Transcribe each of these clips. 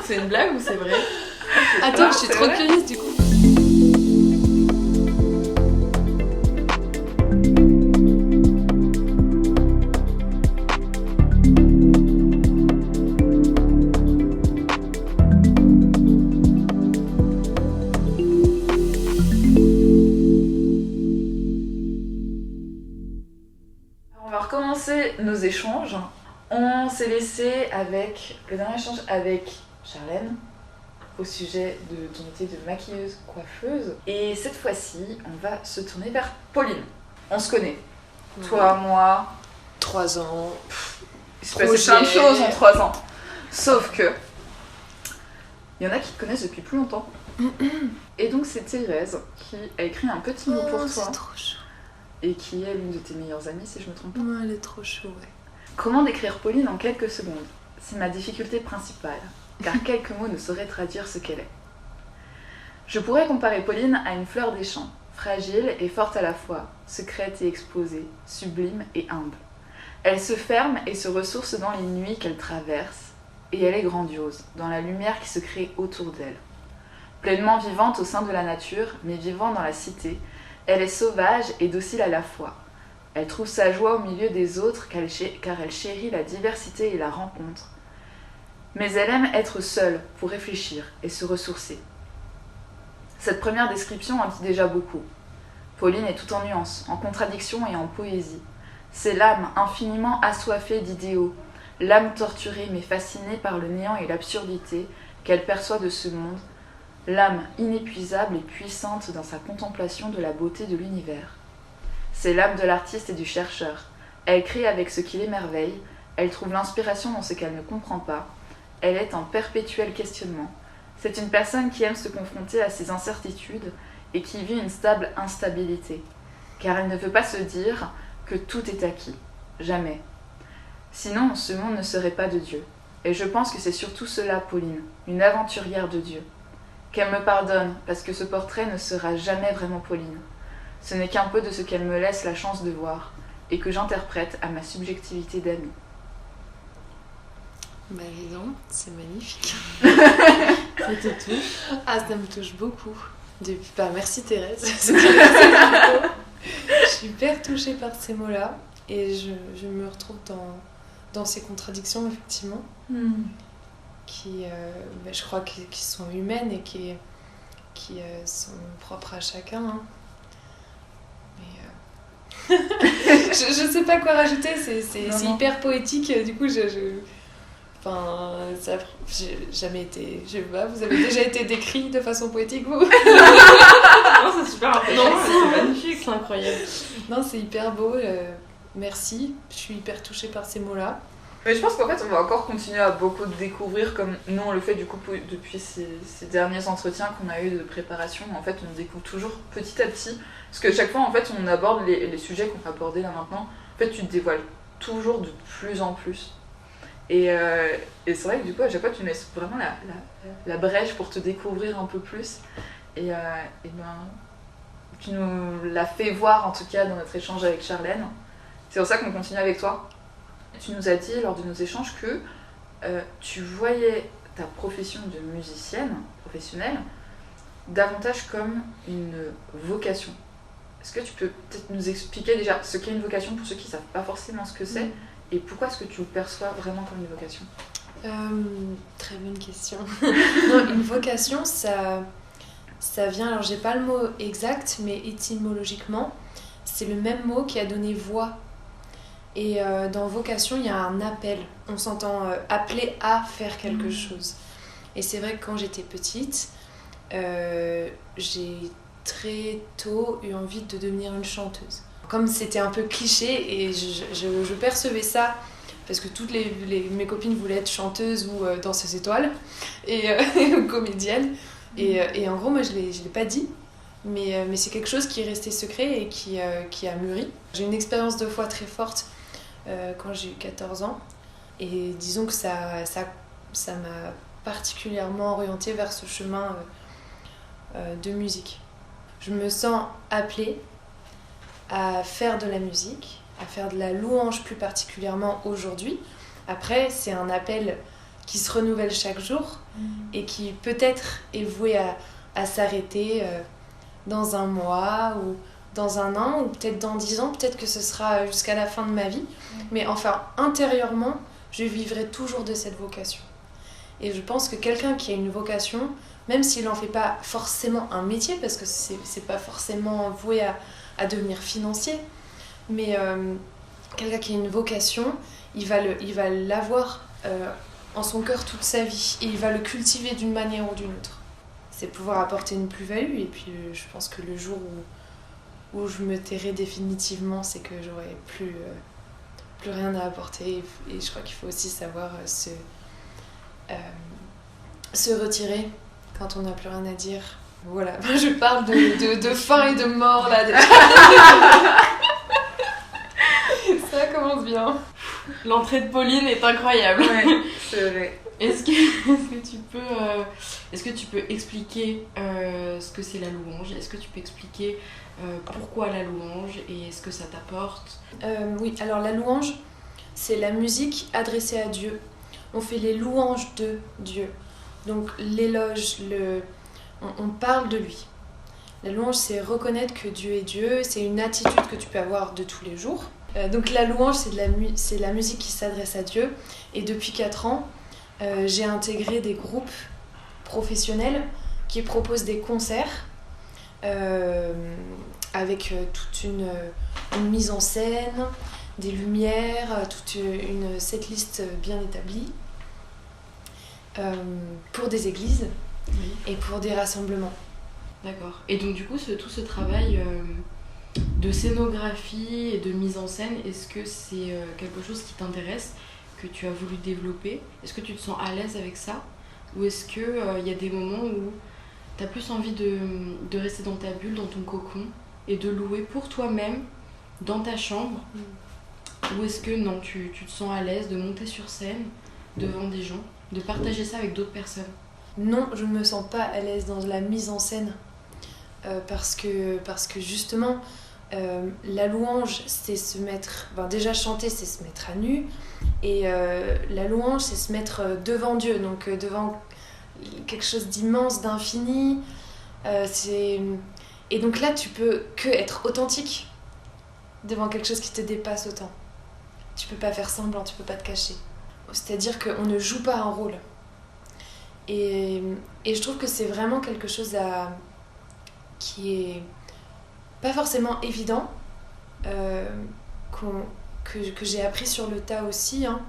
C'est une blague ou c'est vrai? Attends, je suis trop curieuse du coup. On va recommencer nos échanges. On s'est laissé avec le dernier échange avec Charlène au sujet de ton métier de maquilleuse, coiffeuse. Et cette fois-ci, on va se tourner vers Pauline. On se connaît. Toi, moi. 3 ans. Il se passe plein de choses en 3 ans. Sauf que il y en a qui te connaissent depuis plus longtemps. Et donc c'est Thérèse qui a écrit un petit mot pour toi. C'est trop chaud. Et qui est l'une de tes meilleures amies, si je me trompe pas. Ouais, elle est trop chou, ouais. Comment décrire Pauline en quelques secondes? C'est ma difficulté principale, car quelques mots ne sauraient traduire ce qu'elle est. Je pourrais comparer Pauline à une fleur des champs, fragile et forte à la fois, secrète et exposée, sublime et humble. Elle se ferme et se ressource dans les nuits qu'elle traverse, et elle est grandiose, dans la lumière qui se crée autour d'elle. Pleinement vivante au sein de la nature, mais vivant dans la cité, elle est sauvage et docile à la fois. Elle trouve sa joie au milieu des autres car elle chérit la diversité et la rencontre. Mais elle aime être seule pour réfléchir et se ressourcer. Cette première description en dit déjà beaucoup. Pauline est tout en nuances, en contradictions et en poésie. C'est l'âme infiniment assoiffée d'idéaux, l'âme torturée mais fascinée par le néant et l'absurdité qu'elle perçoit de ce monde, l'âme inépuisable et puissante dans sa contemplation de la beauté de l'univers. C'est l'âme de l'artiste et du chercheur. Elle crée avec ce qui l'émerveille, elle trouve l'inspiration dans ce qu'elle ne comprend pas, elle est en perpétuel questionnement. C'est une personne qui aime se confronter à ses incertitudes et qui vit une stable instabilité, car elle ne veut pas se dire que tout est acquis. Jamais. Sinon, ce monde ne serait pas de Dieu. Et je pense que c'est surtout cela, Pauline, une aventurière de Dieu. Qu'elle me pardonne, parce que ce portrait ne sera jamais vraiment Pauline. Ce n'est qu'un peu de ce qu'elle me laisse la chance de voir, et que j'interprète à ma subjectivité d'amie. Bah dis donc, c'est magnifique. Ça te touche? Ah, ça me touche beaucoup. Merci Thérèse. Je suis hyper touchée par ces mots-là, et je me retrouve dans ces contradictions, effectivement. Qui, je crois qui sont humaines et qui sont propres à chacun. Hein. Mais je sais pas quoi rajouter, c'est hyper poétique. Du coup, j'ai jamais été. Je sais pas, vous avez déjà été décrit de façon poétique, vous? Non, c'est super impressionnant, c'est magnifique, c'est incroyable. Non, c'est hyper beau. Merci, je suis hyper touchée par ces mots-là. Mais je pense qu'en fait, on va encore continuer à beaucoup découvrir, comme nous on le fait du coup depuis ces derniers entretiens qu'on a eu de préparation. En fait, on découvre toujours petit à petit, parce que chaque fois, en fait, on aborde les sujets qu'on va aborder là maintenant. En fait, tu te dévoiles toujours de plus en plus. Et c'est vrai que du coup, à chaque fois, tu nous laisses vraiment la brèche pour te découvrir un peu plus. Et tu nous l'as fait voir, en tout cas, dans notre échange avec Charlène. C'est pour ça qu'on continue avec toi. Tu nous as dit lors de nos échanges que tu voyais ta profession de musicienne professionnelle davantage comme une vocation. Est-ce que tu peux peut-être nous expliquer déjà ce qu'est une vocation pour ceux qui ne savent pas forcément ce que c'est et pourquoi est-ce que tu le perçois vraiment comme une vocation? Très bonne question. Non, une vocation, ça vient, alors j'ai pas le mot exact, mais étymologiquement, c'est le même mot qui a donné voix. Et dans vocation, il y a un appel. On s'entend appeler à faire quelque chose. Et c'est vrai que quand j'étais petite, j'ai très tôt eu envie de devenir une chanteuse. Comme c'était un peu cliché, et je percevais ça, parce que toutes mes copines voulaient être chanteuses ou danseuses étoiles, ou comédiennes. Et en gros, moi, je l'ai pas dit. Mais c'est quelque chose qui est resté secret et qui a mûri. J'ai une expérience de foi très forte quand j'ai eu 14 ans. Et disons que ça m'a particulièrement orientée vers ce chemin de musique. Je me sens appelée à faire de la musique, à faire de la louange plus particulièrement aujourd'hui. Après, c'est un appel qui se renouvelle chaque jour et qui peut-être est voué à s'arrêter dans un mois ou dans un an ou peut-être dans 10 ans, peut-être que ce sera jusqu'à la fin de ma vie. Mais enfin, intérieurement, je vivrai toujours de cette vocation. Et je pense que quelqu'un qui a une vocation, même s'il n'en fait pas forcément un métier, parce que c'est pas forcément voué à devenir financier, mais quelqu'un qui a une vocation, il va l'avoir en son cœur toute sa vie et il va le cultiver d'une manière ou d'une autre. C'est pouvoir apporter une plus-value et puis je pense que le jour où je me tairai définitivement, c'est que j'aurai plus rien à apporter et je crois qu'il faut aussi savoir se retirer quand on n'a plus rien à dire. Voilà, je parle de faim et de mort là. Ça commence bien. L'entrée de Pauline est incroyable. Ouais, c'est vrai. Est-ce que tu peux expliquer ce que c'est la louange? Est-ce que tu peux expliquer pourquoi la louange et ce que ça t'apporte? Oui, alors la louange, c'est la musique adressée à Dieu. On fait les louanges de Dieu. Donc l'éloge, on parle de lui. La louange, c'est reconnaître que Dieu est Dieu, c'est une attitude que tu peux avoir de tous les jours. Donc la louange, c'est la musique qui s'adresse à Dieu. Et depuis 4 ans, j'ai intégré des groupes professionnels qui proposent des concerts avec toute une mise en scène, des lumières, toute une setlist bien établie pour des églises et pour des rassemblements. D'accord. Et donc du coup, tout ce travail de scénographie et de mise en scène, est-ce que c'est quelque chose qui t'intéresse, que tu as voulu développer? Est-ce que tu te sens à l'aise avec ça? Ou est-ce qu'il y a des moments où tu as plus envie de rester dans ta bulle, dans ton cocon, et de louer pour toi-même, dans ta chambre? Ou est-ce que non, tu te sens à l'aise de monter sur scène, devant des gens, de partager ça avec d'autres personnes? Non, je ne me sens pas à l'aise dans la mise en scène. Parce que justement, la louange, c'est se mettre... déjà, chanter, c'est se mettre à nu. Et la louange, c'est se mettre devant Dieu, donc devant quelque chose d'immense, d'infini. Et donc là, tu peux que être authentique devant quelque chose qui te dépasse autant. Tu peux pas faire semblant, tu peux pas te cacher. C'est-à-dire qu'on ne joue pas un rôle. Et je trouve que c'est vraiment quelque chose qui est pas forcément évident, que j'ai appris sur le tas aussi, hein,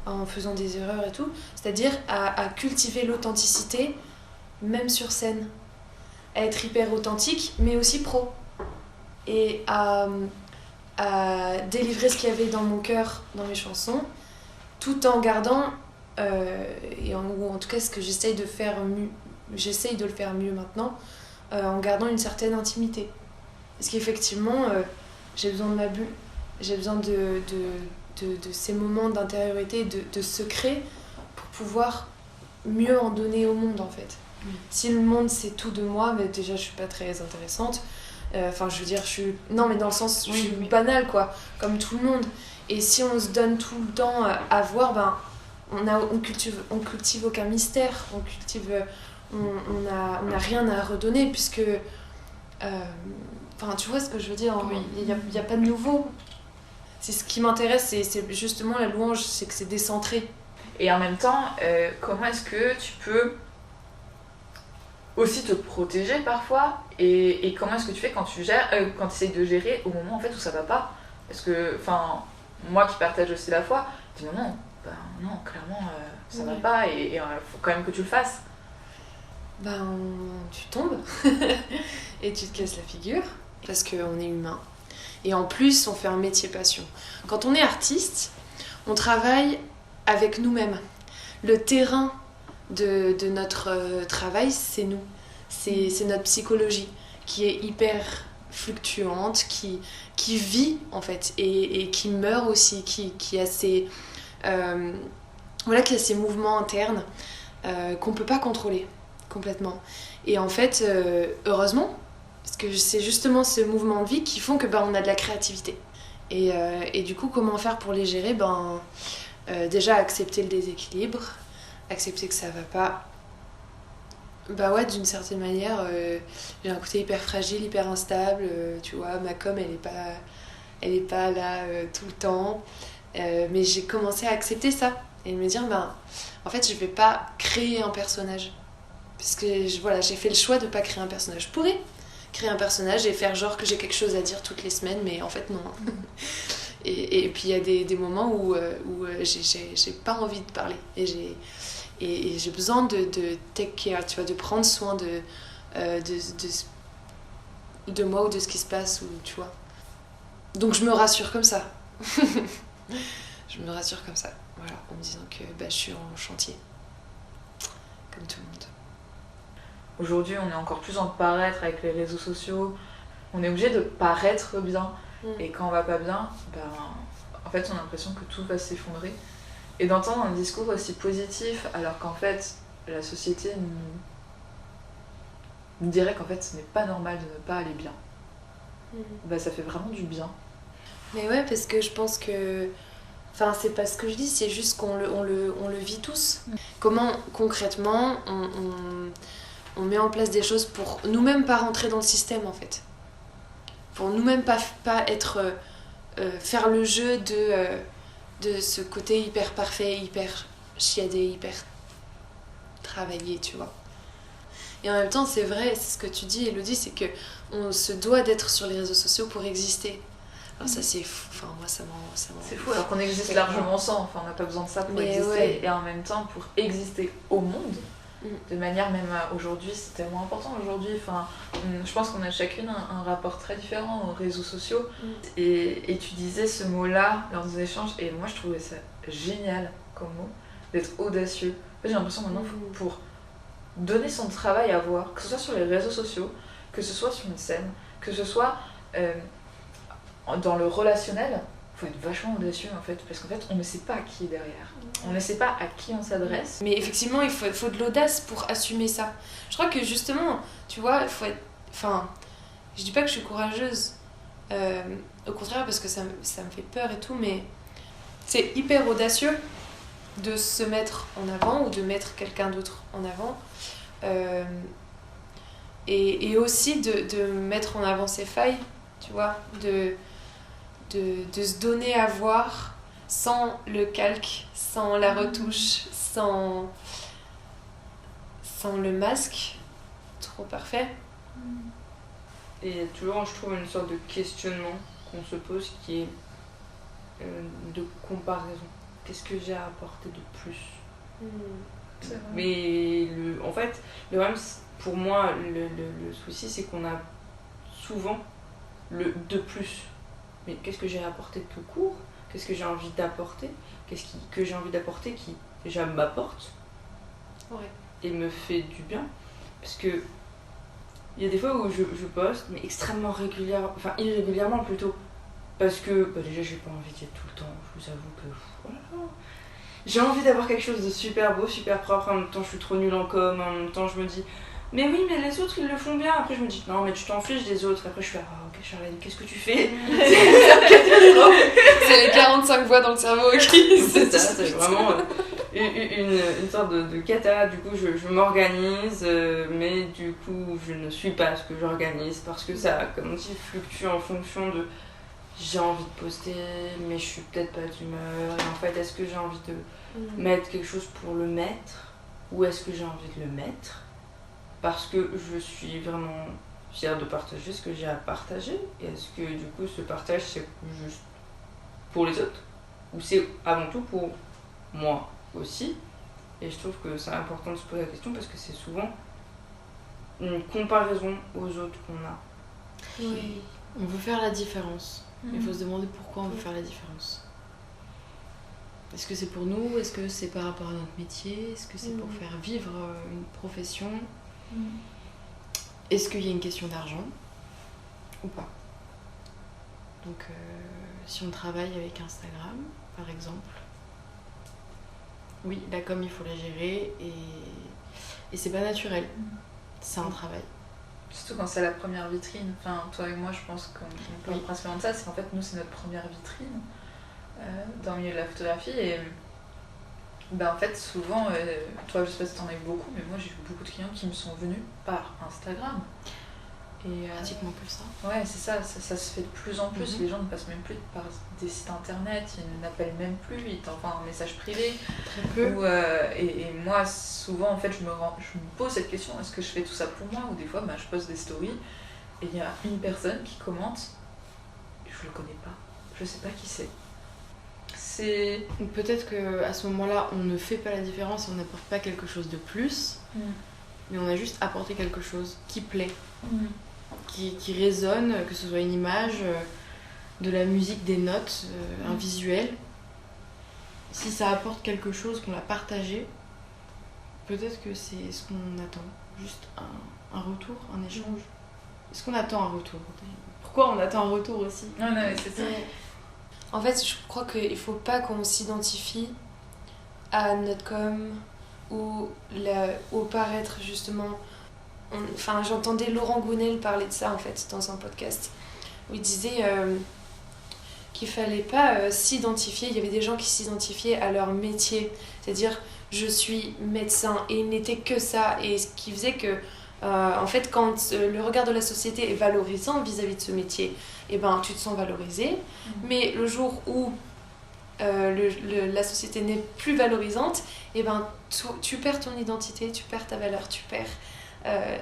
en faisant des erreurs et tout. C'est-à-dire à cultiver l'authenticité, même sur scène. À être hyper authentique, mais aussi pro. Et à délivrer ce qu'il y avait dans mon cœur, dans mes chansons, tout en gardant, ou en tout cas ce que j'essaye de le faire mieux maintenant, en gardant une certaine intimité. Parce qu'effectivement, j'ai besoin de ma bulle, j'ai besoin de ces moments d'intériorité, de secret, pour pouvoir mieux en donner au monde en fait. Oui. Si le monde c'est tout de moi, mais déjà je suis pas très intéressante. Enfin, je veux dire, non, mais dans le sens, je suis banale, quoi, comme tout le monde. Et si on se donne tout le temps à voir, on cultive aucun mystère, on n'a rien à redonner, puisque... tu vois ce que je veux dire, il n'y a pas de nouveau. C'est ce qui m'intéresse, c'est justement la louange, c'est que c'est décentré. Et en même temps, comment est-ce que tu peux aussi te protéger parfois, et comment est-ce que tu fais quand tu gères, quand tu essayes de gérer au moment en fait où ça va pas? Parce que, moi qui partage aussi la foi, je dis non, clairement ça va pas, et il faut quand même que tu le fasses. Tu tombes et tu te casses la figure, parce qu'on est humain. Et en plus, on fait un métier passion. Quand on est artiste, on travaille avec nous-mêmes. Le terrain de notre travail, c'est nous. C'est notre psychologie qui est hyper fluctuante, qui vit en fait, et qui meurt aussi, qui a ses mouvements internes qu'on peut pas contrôler complètement. Et en fait, heureusement, parce que c'est justement ce mouvement de vie qui font que on a de la créativité. Et du coup, comment faire pour les gérer? Déjà accepter le déséquilibre, accepter que ça va pas. Bah ouais, d'une certaine manière, j'ai un côté hyper fragile, hyper instable, tu vois, ma com elle est pas là tout le temps. Mais j'ai commencé à accepter ça et me dire, en fait, je vais pas créer un personnage. Parce que voilà, j'ai fait le choix de pas créer un personnage. Je pourrais créer un personnage et faire genre que j'ai quelque chose à dire toutes les semaines, mais en fait, non. Et puis il y a des moments où j'ai pas envie de parler. Et j'ai besoin de take care, tu vois, de prendre soin de moi ou de ce qui se passe, ou, tu vois. Donc je me rassure comme ça. Je me rassure comme ça, voilà, en me disant que je suis en chantier, comme tout le monde. Aujourd'hui, on est encore plus en paraître avec les réseaux sociaux. On est obligé de paraître bien. Et quand on va pas bien, en fait, on a l'impression que tout va s'effondrer. Et d'entendre un discours aussi positif, alors qu'en fait, la société nous dirait qu'en fait, ce n'est pas normal de ne pas aller bien. Ça fait vraiment du bien. Mais ouais, parce que je pense que... Enfin, c'est pas ce que je dis, c'est juste qu'on le vit tous. Comment, concrètement, on met en place des choses pour nous-mêmes pas rentrer dans le système, en fait. Pour nous-mêmes pas être... faire le jeu de ce côté hyper parfait, hyper chiadé, hyper travaillé, tu vois. Et en même temps, c'est vrai, c'est ce que tu dis, Elodie, c'est qu'on se doit d'être sur les réseaux sociaux pour exister. Alors ça, c'est fou. Enfin, moi, ça m'en... C'est fou, alors qu'on existe largement sans. Enfin, on n'a pas besoin de ça pour exister. Ouais. Et en même temps, pour exister au monde, de manière même aujourd'hui, c'est tellement important aujourd'hui. Enfin, je pense qu'on a chacune un rapport très différent aux réseaux sociaux. Et tu disais ce mot-là lors des échanges, et moi, je trouvais ça génial comme mot, d'être audacieux. En fait, j'ai l'impression maintenant, pour donner son travail à voir, que ce soit sur les réseaux sociaux, que ce soit sur une scène, que ce soit... dans le relationnel, il faut être vachement audacieux en fait, parce qu'en fait on ne sait pas qui est derrière, on ne sait pas à qui on s'adresse. Mais effectivement il faut de l'audace pour assumer ça. Je crois que justement, tu vois, il faut être... Enfin, je dis pas que je suis courageuse, au contraire parce que ça me fait peur et tout, mais c'est hyper audacieux de se mettre en avant ou de mettre quelqu'un d'autre en avant. Et aussi de mettre en avant ses failles, tu vois, de se donner à voir sans le calque, sans la retouche, sans le masque trop parfait. Et toujours, je trouve, une sorte de questionnement qu'on se pose qui est de comparaison. Qu'est-ce que j'ai à apporter de plus ? Mais en fait, le problème, pour moi, le souci, c'est qu'on a souvent le de plus. Mais qu'est-ce que j'ai à apporter de tout court ? Qu'est-ce que j'ai envie d'apporter ? Que j'ai envie d'apporter qui déjà m'apporte et me fait du bien ? Parce que il y a des fois où je poste, mais extrêmement régulièrement, enfin irrégulièrement plutôt. Parce que déjà j'ai pas envie d'y être tout le temps, je vous avoue que voilà. J'ai envie d'avoir quelque chose de super beau, super propre, en même temps je suis trop nulle en com, en même temps je me dis mais oui, mais les autres ils le font bien. Après je me dis non, mais tu t'en fiches des autres. Après je fais ok Charlène, qu'est-ce que tu fais ? C'est les 45 voix dans le cerveau qui... C'est ça, c'est vraiment une sorte de cata. Du coup je m'organise, mais du coup je ne suis pas ce que j'organise parce que ça, comme on dit, fluctue en fonction de j'ai envie de poster, mais je suis peut-être pas d'humeur. Et en fait, est-ce que j'ai envie de mettre quelque chose pour le mettre ou est-ce que j'ai envie de le mettre parce que je suis vraiment fière de partager ce que j'ai à partager. Et est-ce que du coup ce partage c'est juste pour les autres ou c'est avant tout pour moi aussi? Et je trouve que c'est important de se poser la question parce que c'est souvent une comparaison aux autres qu'on a. Oui. On veut faire la différence. Il faut se demander pourquoi on veut faire la différence. Est-ce que c'est pour nous ? Est-ce que c'est par rapport à notre métier ? Est-ce que c'est pour faire vivre une profession ? Est-ce qu'il y a une question d'argent ou pas ? Donc si on travaille avec Instagram par exemple, oui, la com il faut la gérer et c'est pas naturel, c'est un travail. Surtout quand c'est la première vitrine. Enfin, toi et moi, je pense qu'on parle principalement de ça. C'est qu'en fait, nous, c'est notre première vitrine dans le milieu de la photographie. Bah en fait souvent, toi je sais pas si t'en as eu beaucoup, mais moi j'ai eu beaucoup de clients qui me sont venus par Instagram. Et Pratiquement que ça. ouais c'est ça se fait de plus en plus, les gens ne passent même plus par des sites internet, ils n'appellent même plus, ils t'envoient un message privé. Très peu. Et moi souvent en fait je me pose cette question, est-ce que je fais tout ça pour moi, ou des fois je poste des stories et il y a une personne qui commente, je le connais pas, je sais pas qui c'est. Ou peut-être qu'à ce moment-là, on ne fait pas la différence et on n'apporte pas quelque chose de plus, mais on a juste apporté quelque chose qui plaît, qui résonne, que ce soit une image, de la musique, des notes, un visuel. Si ça apporte quelque chose, qu'on l'a partagé, peut-être que c'est ce qu'on attend, juste un retour, un échange. Est-ce qu'on attend un retour? Pourquoi on attend un retour aussi? Non, mais c'est ça. En fait, je crois qu'il faut pas qu'on s'identifie à notre com ou au paraître, justement. Enfin, j'entendais Laurent Gounel parler de ça, en fait, dans un podcast, où il disait qu'il fallait pas s'identifier. Il y avait des gens qui s'identifiaient à leur métier, c'est-à-dire je suis médecin, et il n'était que ça, et ce qui faisait que en fait, quand le regard de la société est valorisant vis-à-vis de ce métier, eh ben, tu te sens valorisé. Mais le jour où la société n'est plus valorisante, eh ben, tu perds ton identité, tu perds ta valeur, tu perds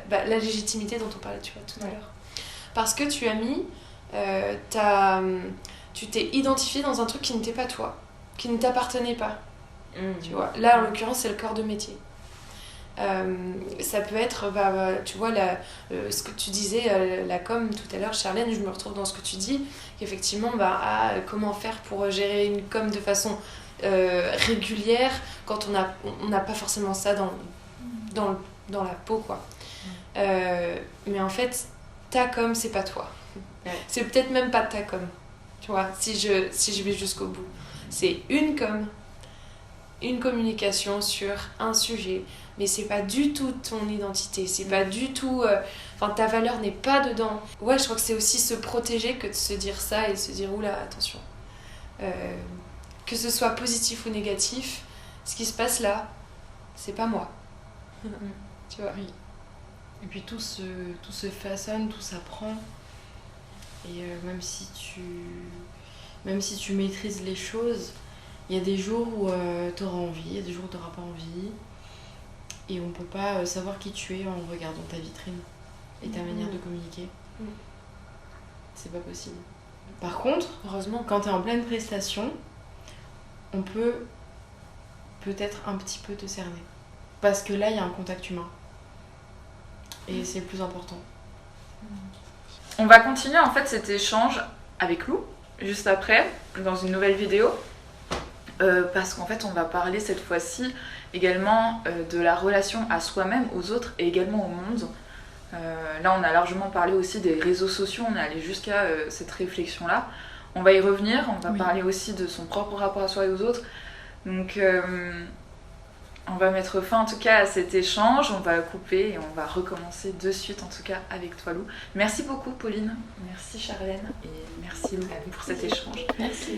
la légitimité dont on parlait tout à l'heure. Parce que tu as mis, tu t'es identifié dans un truc qui n'était pas toi, qui ne t'appartenait pas. Tu vois. Là, en l'occurrence, c'est le corps de métier. Ça peut être, tu vois, ce que tu disais, la com tout à l'heure, Charlène, je me retrouve dans ce que tu dis, qu'effectivement, comment faire pour gérer une com de façon régulière quand on n'a pas forcément ça dans la peau, quoi. Mais en fait, ta com, c'est pas toi. C'est peut-être même pas ta com, tu vois, si je vais jusqu'au bout. C'est une com, une communication sur un sujet, mais c'est pas du tout ton identité, c'est pas du tout... ta valeur n'est pas dedans. Ouais, je crois que c'est aussi se protéger que de se dire ça et se dire, oula, attention. Que ce soit positif ou négatif, ce qui se passe là, c'est pas moi. Tu vois. Oui. Et puis tout se façonne, tout s'apprend. Et même si tu maîtrises les choses, il y a des jours où tu auras envie, il y a des jours où tu n'auras pas envie. Et on ne peut pas savoir qui tu es en regardant ta vitrine et ta manière de communiquer. C'est pas possible. Par contre, heureusement, quand tu es en pleine prestation, on peut peut-être un petit peu te cerner. Parce que là, il y a un contact humain. Et c'est le plus important. On va continuer en fait cet échange avec Lou, juste après, dans une nouvelle vidéo. Parce qu'en fait, on va parler cette fois-ci également de la relation à soi-même, aux autres et également au monde. Là, on a largement parlé aussi des réseaux sociaux, on est allé jusqu'à cette réflexion-là. On va y revenir, on va parler aussi de son propre rapport à soi et aux autres. Donc, on va mettre fin en tout cas à cet échange, on va couper et on va recommencer de suite en tout cas avec toi Lou. Merci beaucoup Pauline, merci Charlène et merci Lou pour cet échange. Merci.